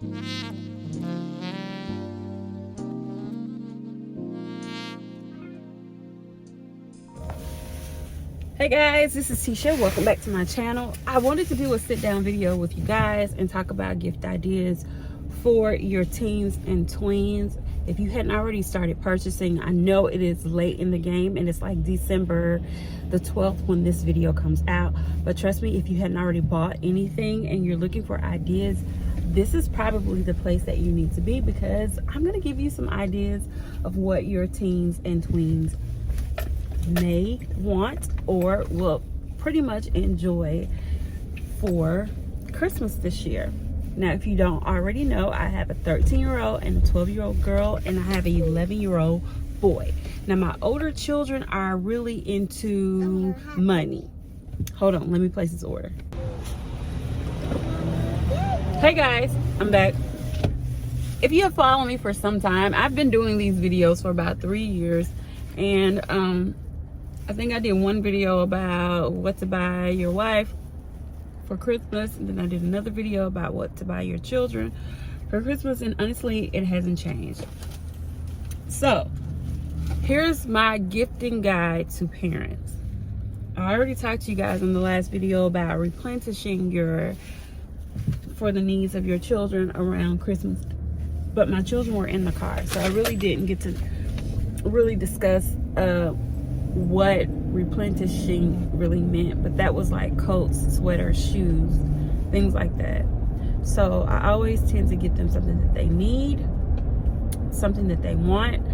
Hey guys, this is Tisha. Welcome back to my channel. I wanted to do a sit down video with you guys and talk about gift ideas for your teens and tweens. If you hadn't already started purchasing, I know it is late in the game and it's like December the 12th when this video comes out, but trust me, if you hadn't already bought anything and you're looking for ideas, this is probably the place that you need to be, because I'm going to give you some ideas of what your teens and tweens may want or will pretty much enjoy for Christmas this year. Now, if you don't already know, I have a 13-year-old and a 12-year-old girl, and I have an 11-year-old boy. Now, my older children are really into money. Hold on, let me place this order. Hey guys, I'm back. If you have followed me for some time, I've been doing these videos for about 3 years, and I think I did one video about what to buy your wife for Christmas, and then I did another video about what to buy your children for Christmas, and honestly, it hasn't changed. So, here's my gifting guide to parents. I already talked to you guys in the last video about replenishing for the needs of your children around Christmas, but my children were in the car, so I really didn't get to really discuss what replenishing really meant, but that was like coats, sweaters, shoes, things like that. So I always tend to get them something that they need, something that they want,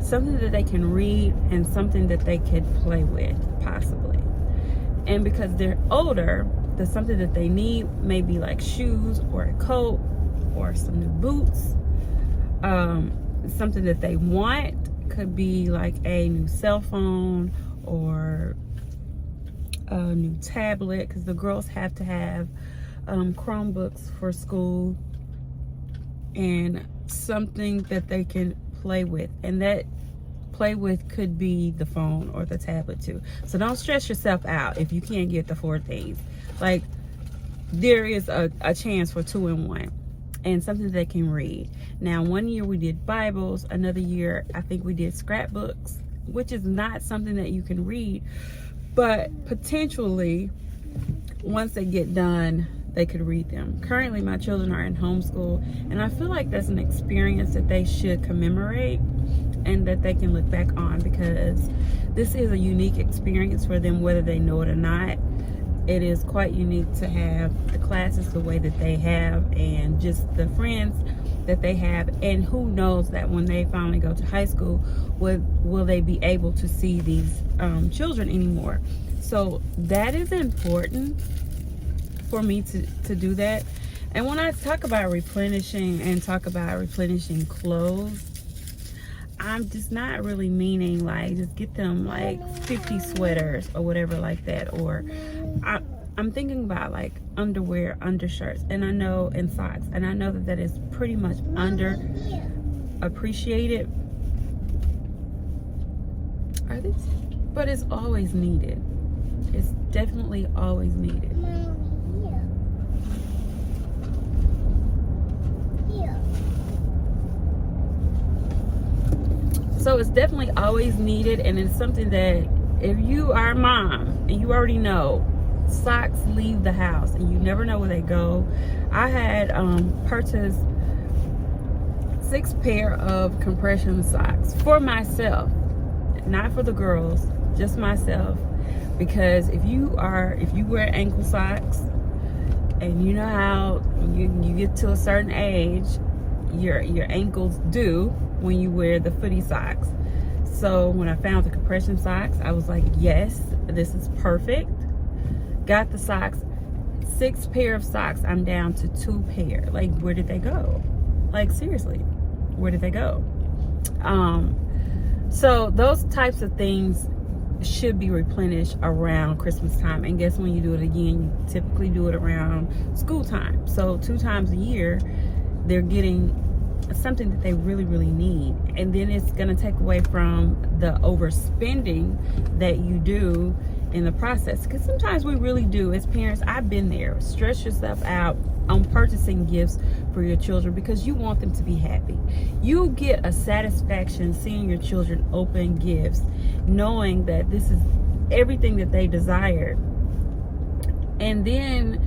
something that they can read, and something that they could play with possibly. And because they're older, the something that they need may be like shoes or a coat or some new boots. Something that they want could be like a new cell phone or a new tablet, because the girls have to have Chromebooks for school, and something that they can play with, and that play with could be the phone or the tablet too. So don't stress yourself out if you can't get the 4 things. Like, there is a chance for 2 in 1, and something they can read. Now, one year we did Bibles, another year I think we did scrapbooks, which is not something that you can read, but potentially once they get done, they could read them. Currently, my children are in homeschool, and I feel like that's an experience that they should commemorate and that they can look back on, because this is a unique experience for them, whether they know it or not. It is quite unique to have the classes the way that they have, and just the friends that they have, and who knows that when they finally go to high school, will they be able to see these children anymore. So that is important for me to do that. And when I talk about replenishing and talk about replenishing clothes, I'm just not really meaning like just get them like 50 sweaters or whatever like that, or I'm thinking about like underwear, undershirts, and socks, and I know that is pretty much underappreciated. But it's always needed. It's definitely always needed. So it's definitely always needed, and it's something that if you are a mom and you already know, socks leave the house and you never know where they go. I had purchased 6 pair of compression socks for myself, not for the girls, just myself, because if you wear ankle socks, and you know how you get to a certain age, your ankles do when you wear the footy socks. So when I found the compression socks, I was like, yes, this is perfect. Got the socks, 6 pair of socks, I'm down to 2 pair. Like, where did they go? Like, seriously, where did they go? So those types of things should be replenished around Christmas time. And guess when you do it again, you typically do it around school time. So 2 times a year, they're getting something that they really, really need. And then it's going to take away from the overspending that you do in the process, because sometimes we really do as parents. I've been there. Stress yourself out on purchasing gifts for your children because you want them to be happy. You get a satisfaction seeing your children open gifts, knowing that this is everything that they desire. And then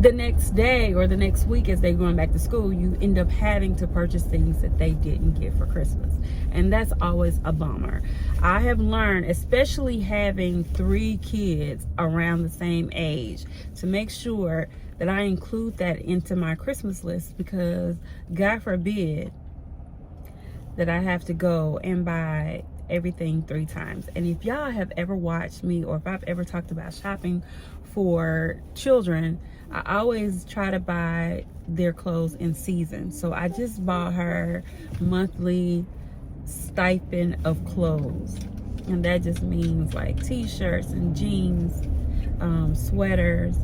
the next day or the next week, as they're going back to school, you end up having to purchase things that they didn't get for Christmas. And that's always a bummer. I have learned, especially having 3 kids around the same age, to make sure that I include that into my Christmas list, because God forbid that I have to go and buy everything 3 times. And if y'all have ever watched me, or if I've ever talked about shopping for children, I always try to buy their clothes in season. So I just bought her monthly stipend of clothes, and that just means like t-shirts and jeans, sweaters,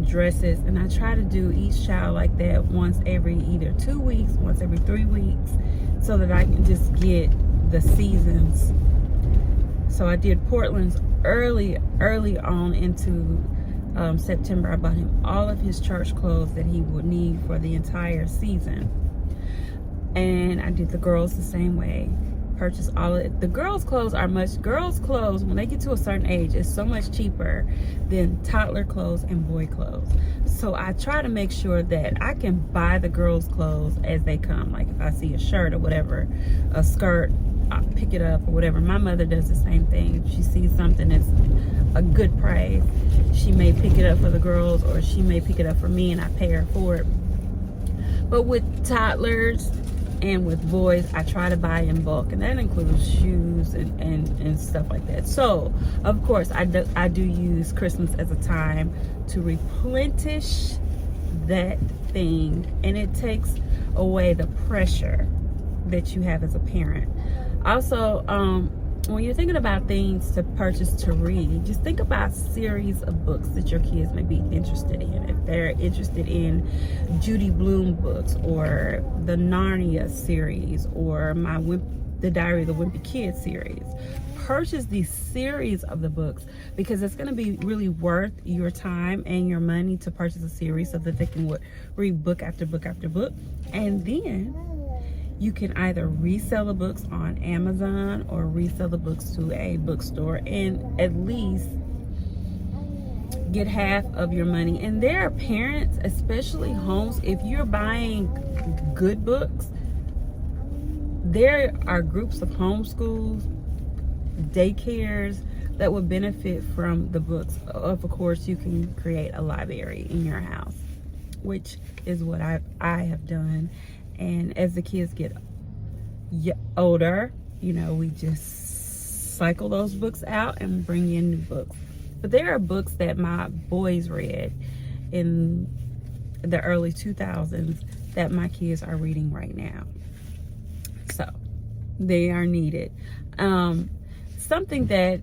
dresses. And I try to do each child like that once every either 2 weeks, once every 3 weeks, so that I can just get the seasons. So I did Portland's early on into September. I bought him all of his church clothes that he would need for the entire season. And I did the girls the same way. Purchase all of it. The girls' clothes when they get to a certain age, is so much cheaper than toddler clothes and boy clothes. So I try to make sure that I can buy the girls' clothes as they come. Like if I see a shirt or whatever, a skirt, I'll pick it up or whatever. My mother does the same thing. If she sees something that's a good price, she may pick it up for the girls, or she may pick it up for me and I pay her for it. But with toddlers and with boys, I try to buy in bulk, and that includes shoes and stuff like that. So of course I do use Christmas as a time to replenish that thing, and it takes away the pressure that you have as a parent. Also, when you're thinking about things to purchase to read, just think about series of books that your kids may be interested in. If they're interested in Judy Blume books, or the Narnia series, or the Diary of the Wimpy Kid series, purchase these series of the books, because it's going to be really worth your time and your money to purchase a series, so that they can read book after book after book. And then you can either resell the books on Amazon or resell the books to a bookstore, and at least get half of your money. And there are parents, especially homes, if you're buying good books, there are groups of homeschools, daycares that would benefit from the books. Of course, you can create a library in your house, which is what I have done. And as the kids get older, we just cycle those books out and bring in new books. But there are books that my boys read in the early 2000s that my kids are reading right now. So they are needed. Something that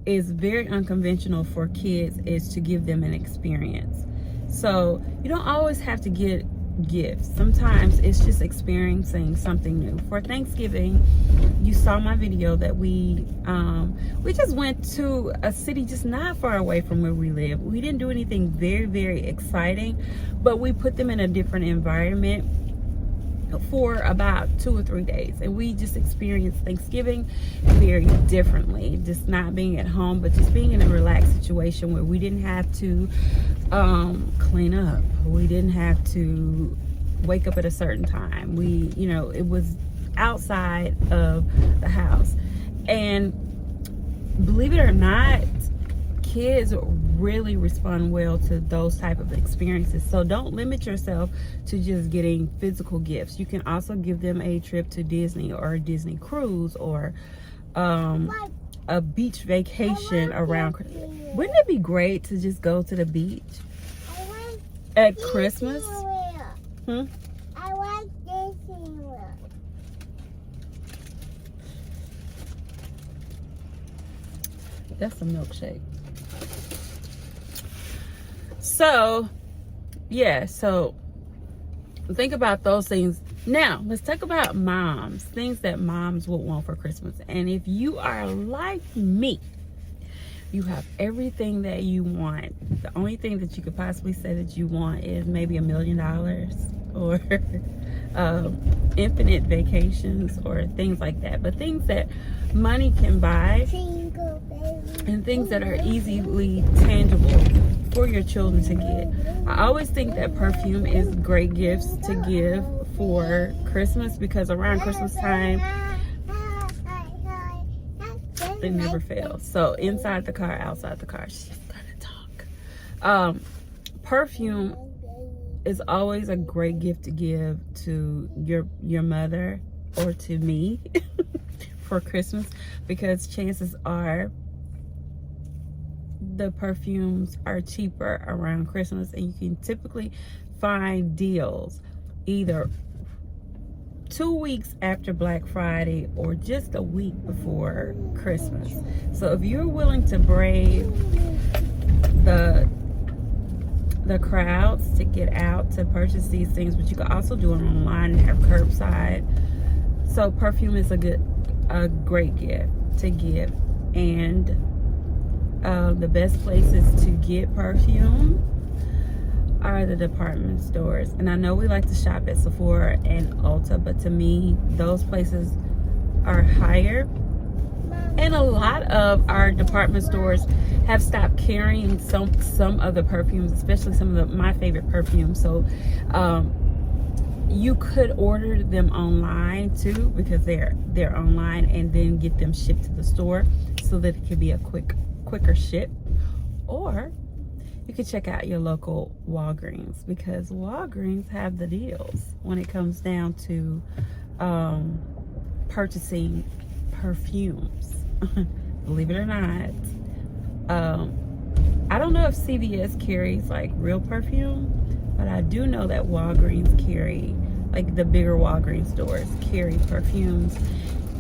is very unconventional for kids is to give them an experience. So you don't always have to get gifts. Sometimes it's just experiencing something new. For Thanksgiving, you saw my video that we just went to a city just not far away from where we live. We didn't do anything very, very exciting, but we put them in a different environment for about 2 or 3 days, and we just experienced Thanksgiving very differently. Just not being at home, but just being in a relaxed situation where we didn't have to clean up. We didn't have to wake up at a certain time. It was outside of the house. And believe it or not, kids really respond well to those type of experiences. So don't limit yourself to just getting physical gifts. You can also give them a trip to Disney, or a Disney cruise, or a beach vacation around. Wouldn't it be great to just go to the beach at Christmas? I want Disney World. That's a milkshake. So think about those things. Now, let's talk about moms, things that moms would want for Christmas. And if you are like me, You have everything that you want. The only thing that you could possibly say that you want is maybe $1 million or infinite vacations or things like that. But things that money can buy and things that are easily tangible for your children to get. I always think that perfume is great gifts to give for Christmas, because around Christmas time it never fails. So inside the car, outside the car, she's gonna talk. Perfume is always a great gift to give to your mother or to me for Christmas, because chances are the perfumes are cheaper around Christmas, and you can typically find deals either 2 weeks after Black Friday or just a week before Christmas. So if you're willing to brave the crowds to get out to purchase these things, but you can also do it online and have curbside. So perfume is a great gift to give. And the best places to get perfume are the department stores. And I know we like to shop at Sephora and Ulta, but to me, those places are higher. And a lot of our department stores have stopped carrying some of the perfumes, especially some of my favorite perfumes. So you could order them online too, because they're online, and then get them shipped to the store so that it could be a quicker ship. Or you could check out your local Walgreens, because Walgreens have the deals when it comes down to purchasing perfumes. Believe it or not. I don't know if CVS carries like real perfume, but I do know that Walgreens carry, like the bigger Walgreens stores carry perfumes,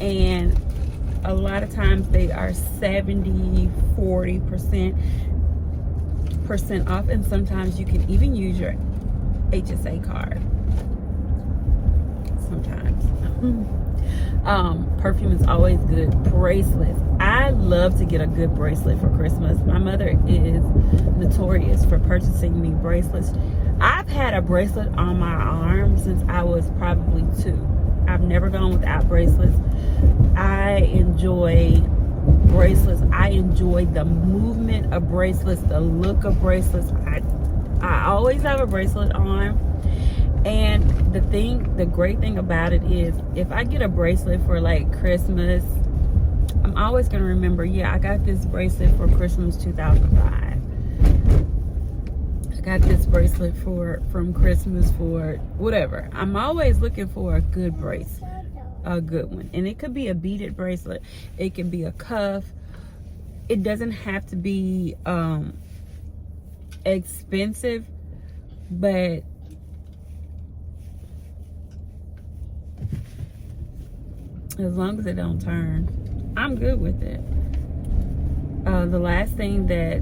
and a lot of times they are 70-40% off, and sometimes you can even use your HSA card sometimes. Perfume is always good. Bracelets, I love to get a good bracelet for Christmas. My mother is notorious for purchasing me bracelets. I've had a bracelet on my arm since I was probably 2. I've never gone without bracelets. I enjoy bracelets. I enjoy the movement of bracelets, the look of bracelets. I always have a bracelet on. And the great thing about it is, if I get a bracelet for like Christmas, I'm always going to remember, yeah, I got this bracelet for Christmas 2005. I got this bracelet from Christmas for whatever. I'm always looking for a good bracelet, a good one. And it could be a beaded bracelet. It can be a cuff. It doesn't have to be expensive, but as long as it don't turn, I'm good with it. The last thing that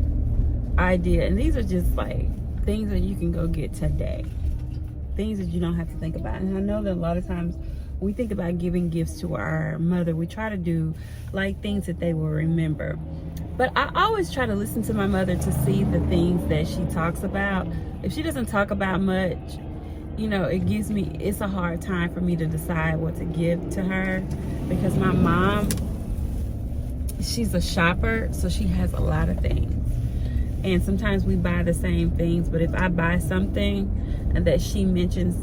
I did, and these are just like things that you can go get today, things that you don't have to think about. And I know that a lot of times when we think about giving gifts to our mother, we try to do like things that they will remember. But I always try to listen to my mother to see the things that she talks about. If she doesn't talk about much, you know, it's a hard time for me to decide what to give to her, because my mom, she's a shopper, so she has a lot of things. And sometimes we buy the same things, but if I buy something and that she mentions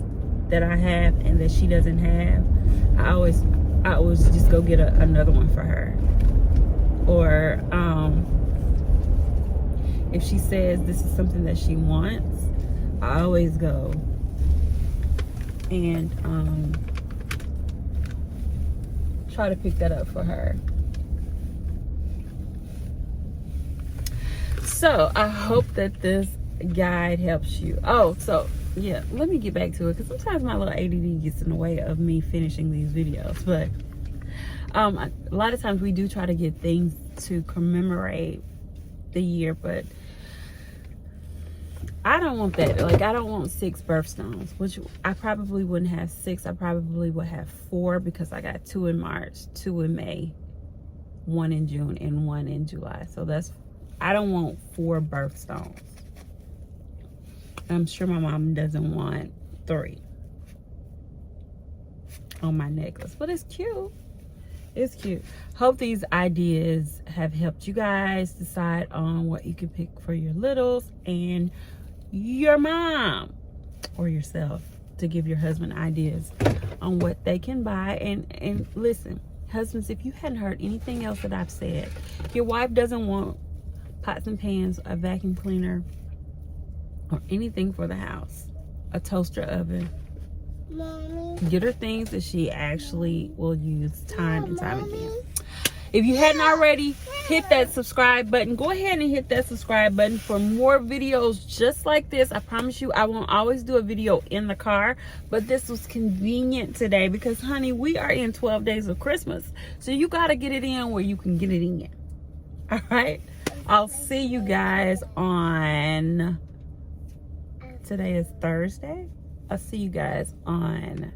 that I have and that she doesn't have, I always just go get another one for her. Or if she says this is something that she wants, I always go and try to pick that up for her. So I hope that this guide helps you. Oh, so yeah, let me get back to it, because sometimes my little ADD gets in the way of me finishing these videos. But a lot of times we do try to get things to commemorate the year, but I don't want that. Like, I don't want 6 birthstones, which I probably wouldn't have 6. I probably would have 4, because I got 2 in March, 2 in May, 1 in June, and 1 in July. So that's I don't want 4 birthstones. I'm sure my mom doesn't want 3 on my necklace, but it's cute. It's cute. Hope these ideas have helped you guys decide on what you can pick for your littles and your mom or yourself, to give your husband ideas on what they can buy. And listen, husbands, if you hadn't heard anything else that I've said, your wife doesn't want pots and pans, a vacuum cleaner, or anything for the house, a toaster oven. Mommy. Get her things that she actually will use time and time again. If you hadn't already, hit that subscribe button. Go ahead and hit that subscribe button for more videos just like this. I promise you, I won't always do a video in the car, but this was convenient today because, honey, we are in 12 days of Christmas. So you got to get it in where you can get it in. All right? I'll see you guys on... Today is Thursday. I'll see you guys on